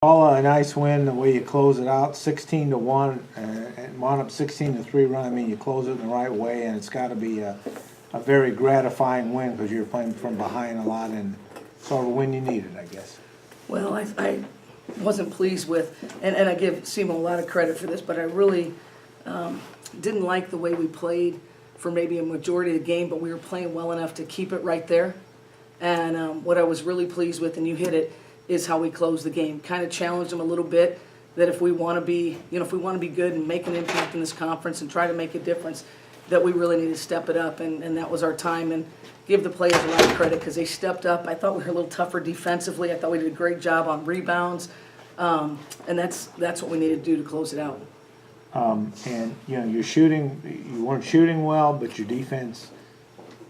Paula, a nice win, the way you close it out, 16-1, and wound up 16-3 run. I mean, you close it in the right way, and it's got to be a very gratifying win because you're playing from behind a lot, and sort of a win you needed, I guess. Well, I wasn't pleased with, and I give SEMO a lot of credit for this, but I really didn't like the way we played for maybe a majority of the game, but we were playing well enough to keep it right there. And what I was really pleased with, and you hit it, is how we closed the game. Kind of challenged them a little bit that if we want to be, if we want to be good and make an impact in this conference and try to make a difference, that we really need to step it up, and that was our time. And give the players a lot of credit because they stepped up. I thought we were a little tougher defensively. I thought we did a great job on rebounds, and that's what we needed to do to close it out. And you're shooting. You weren't shooting well, but your defense,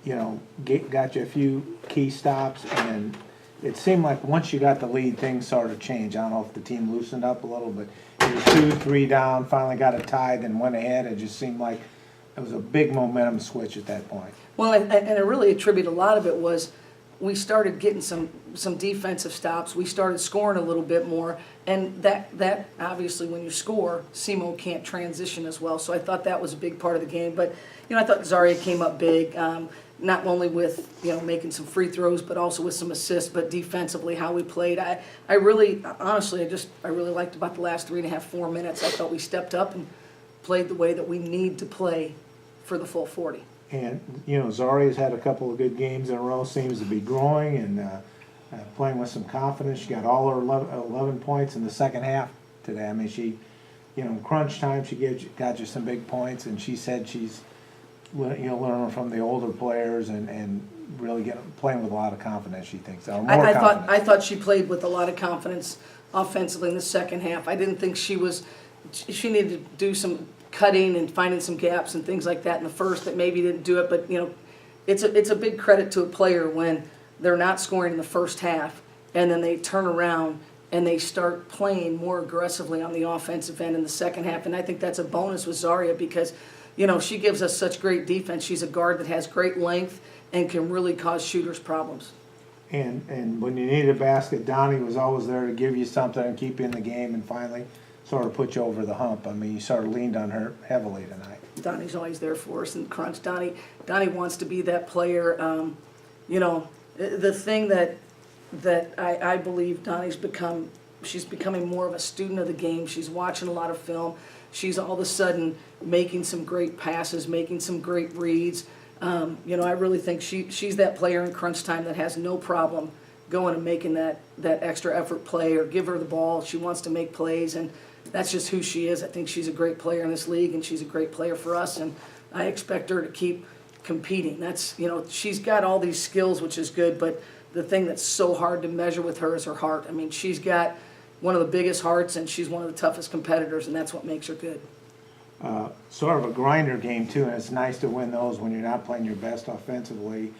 got you a few key stops, and it seemed like once you got the lead, things started to change. I don't know if the team loosened up a little, but it was 2-3 down, finally got a tie, then went ahead. It just seemed like it was a big momentum switch at that point. Well, and I really attribute a lot of it was we started getting some defensive stops. We started scoring a little bit more, and that obviously when you score, SEMO can't transition as well. So I thought that was a big part of the game. But I thought Zaria came up big. Not only with making some free throws, but also with some assists. But defensively, how we played, I really, honestly, I really liked about the last 3.5, 4 minutes. I thought we stepped up and played the way that we need to play for the full 40. And Zaria's had a couple of good games in a row. Seems to be growing and playing with some confidence. She got all her 11 points in the second half today. I mean, she, in crunch time, she got you some big points, and she said she's learning from the older players and really playing with a lot of confidence, she thinks. Or more confidence. I thought she played with a lot of confidence offensively in the second half. I didn't think she needed to do some cutting and finding some gaps and things like that in the first that maybe didn't do it. But, it's a big credit to a player when they're not scoring in the first half and then they turn around and they start playing more aggressively on the offensive end in the second half. And I think that's a bonus with Zaria because she gives us such great defense. She's a guard that has great length and can really cause shooters problems. And when you needed a basket, Donnie was always there to give you something and keep you in the game and finally sort of put you over the hump. I mean, you sort of leaned on her heavily tonight. Donnie's always there for us in crunch. Donnie wants to be that player. The thing that I believe Donnie's she's becoming more of a student of the game. She's watching a lot of film. She's all of a sudden making some great passes, making some great reads. I really think she's that player in crunch time that has no problem going and making that extra effort play or give her the ball. She wants to make plays, and that's just who she is. I think she's a great player in this league, and she's a great player for us, and I expect her to keep competing. That's, she's got all these skills, which is good, but the thing that's so hard to measure with her is her heart. I mean, she's got one of the biggest hearts, and she's one of the toughest competitors, and that's what makes her good. Sort of a grinder game, too, and it's nice to win those when you're not playing your best offensively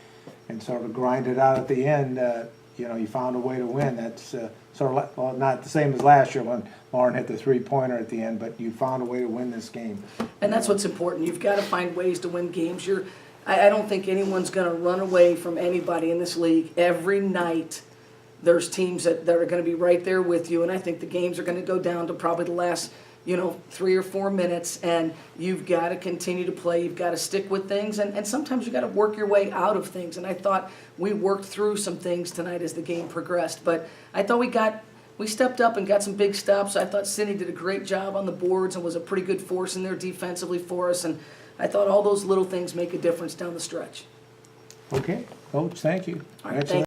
and sort of grind it out at the end. You found a way to win. That's sort of well, not the same as last year when Lauren hit the three-pointer at the end, but you found a way to win this game. And that's what's important. You've got to find ways to win games. I don't think anyone's going to run away from anybody in this league. Every night there's teams that are going to be right there with you, and I think the games are going to go down to probably the last 3 or 4 minutes, and you've got to continue to play. You've got to stick with things, and sometimes you've got to work your way out of things. And I thought we worked through some things tonight as the game progressed. But I thought we stepped up and got some big stops. I thought Cindy did a great job on the boards and was a pretty good force in there defensively for us. And I thought all those little things make a difference down the stretch. Okay, Coach, thank you. All right, thank you.